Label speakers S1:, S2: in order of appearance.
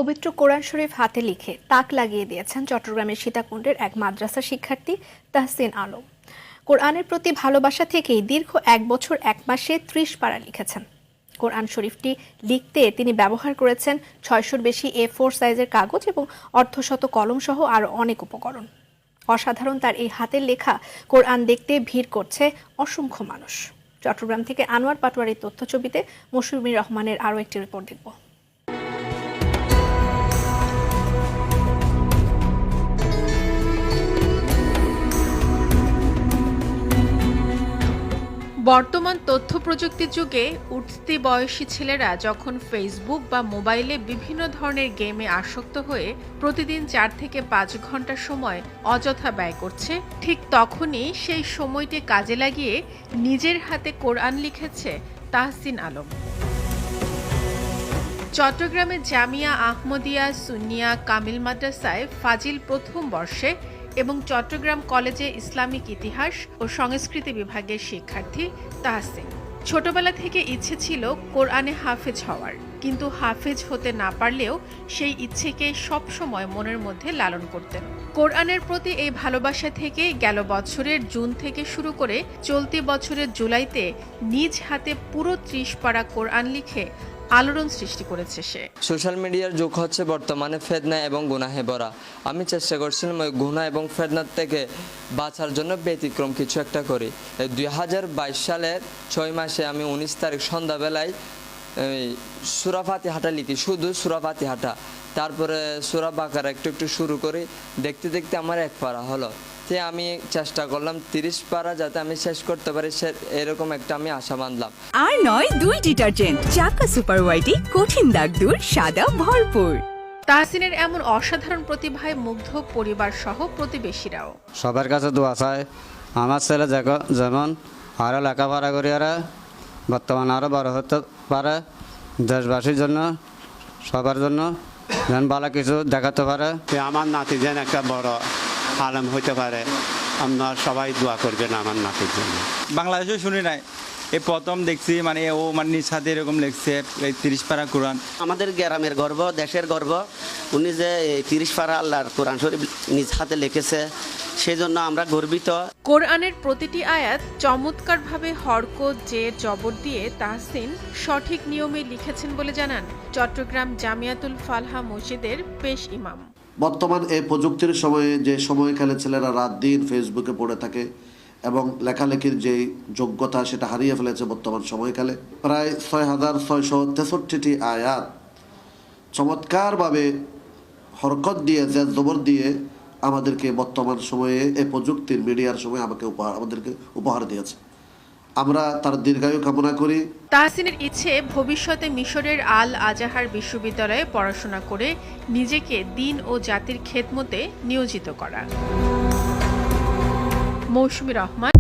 S1: পবিত্র কোরআন শরীফ হাতে লিখে তাক লাগিয়ে দিয়েছেন চট্টগ্রামের সীতাকুণ্ডের এক মাদ্রাসা শিক্ষার্থী তাহসিন আলম। কোরআনের প্রতি ভালোবাসা থেকেই দীর্ঘ 1 বছর 1 মাসে 30 পারা লিখেছেন। কোরআন শরীফটি লিখতে তিনি ব্যবহার করেছেন 600-র বেশি A4 সাইজের কাগজ এবং অর্ধশত কলম সহ আরও অনেক উপকরণ। অসাধারণ তার এই হাতের লেখা কোরআন দেখতে ভিড় করছে অসংখ্য মানুষ। চট্টগ্রাম থেকে আনোয়ার পাটোয়ারির তথ্যছবিতে মৌসুমী রহমানের আরও একটি রিপোর্ট দেখব।
S2: বর্তমান তথ্য প্রযুক্তির যুগে উঠতি বয়সী ছেলেরা যখন ফেসবুক বা মোবাইলে বিভিন্ন ধরনের গেমে আসক্ত হয়ে প্রতিদিন 4 থেকে 5 ঘন্টা সময় অযথা ব্যয় করছে, ঠিক তখনই সেই সময়টি কাজে লাগিয়ে নিজের হাতে কোরআন লিখেছে তাহসিন আলম। চট্টগ্রামের জামিয়া আহমদিয়া সুন্নিয়া কামিল মাদ্রাসায় ফাজিল প্রথম বর্ষে এবং চট্টগ্রাম কলেজে ইসলামিক ইতিহাস ও সংস্কৃতি বিভাগের শিক্ষার্থী তাহসিন। ছোটবেলা থেকে ইচ্ছে ছিল কোরআনে হাফেজ হওয়ার, কিন্তু হাফেজ হতে না পারলেও সেই ইচ্ছেকে সবসময় মনের মধ্যে লালন করতেন। কোরআনের প্রতি এই ভালোবাসা থেকে গেল বছরের জুন থেকে শুরু করে চলতি বছরের জুলাইতে নিজ হাতে পুরো 30 পারা কোরআন লিখে আলোড়ন সৃষ্টি করেছে সে।
S3: সোশ্যাল মিডিয়ার যুগ হচ্ছে বর্তমানে ফেতনা এবং গুনাহে ভরা। আমি চেষ্টা করছিলাম ওই গুনাহ এবং ফেতনার থেকে বাঁচার জন্য ব্যতিক্রম কিছু একটা করি। 2022 সালের 6 মাসে আমি 19 তারিখ সন্ধ্যাবেলায় সূরা ফাতিহাটা লিখি, শুধু সূরা ফাতিহাটা। তারপরে সূরা বাকারা একটু শুরু করি, দেখতে দেখতে আমার 1 পারা হলো। আমি চেষ্টা করলাম 30 পারা যাতে আমি শেষ করতে পারি, এরকম একটা আমি আশা বাঁধলাম।
S4: আর নয় 2 ডিটারজেন্ট চাকা সুপার হোয়াইটি, কঠিন দাগ দূর, সাদা ভরপুর।
S2: তাহসিনের এমন অসাধারণ প্রতিভায় মুগ্ধ পরিবার সহ প্রতিবেশীরাও।
S5: সবার কাছে দোয়া চাই আমার ছেলে যেমন আরও লেখাপড়া করি আর বর্তমানে আরও বড় হতে পারে, দেশবাসীর জন্য সবার জন্য যেন ভালো কিছু দেখাতে পারে।
S6: আমার নাতি যেন একটা বড় আলেম হইতে পারে, আপনার সবাই দোয়া করবেন আমার নাতির জন্য।
S7: বাংলাদেশেও শুনি নাই, এই প্রথম দেখছি, মানে ও মানে নিজ হাতে এরকম লিখছে এই 30 পারা কোরআন।
S8: আমাদের গ্রামের গর্ব, দেশের গর্ব। উনি যে 30 পারা আল্লাহর কোরআন শরীফ নিজ হাতে লিখেছে, সেই জন্য আমরা গর্বিত।
S2: কোরআনের প্রতিটি আয়াত চমৎকারভাবে হরকত জের জবর দিয়ে তাহসিন সঠিক নিয়মে লিখেছেন বলে জানান চট্টগ্রাম জামিয়াতুল ফালাহ মসজিদের পেশ ইমাম।
S9: বর্তমান এই প্রযুক্তির সময়ে যে সময়কালে ছেলেরা রাত দিন ফেসবুকে পড়ে থাকে এবং লেখালেখির যে যোগ্যতা সেটা হারিয়ে ফেলেছে বর্তমান সময়কালে। প্রায় 6663টি আয়াত চমৎকারভাবে হরকত দিয়ে জবর দিয়ে আমাদেরকে বর্তমান সময়ে এই প্রযুক্তির মিডিয়ার সময় আমাদেরকে উপহার দিয়েছে। আমরা তার দীর্ঘায়ু কামনা করি।
S2: তাহসিনের ইচ্ছে ভবিষ্যতে মিশরের আল আজাহার বিশ্ববিদ্যালয়ে পড়াশোনা করে নিজেকে দ্বীন ও জাতির খেদমতে নিয়োজিত করা। মৌসুমী রহমান।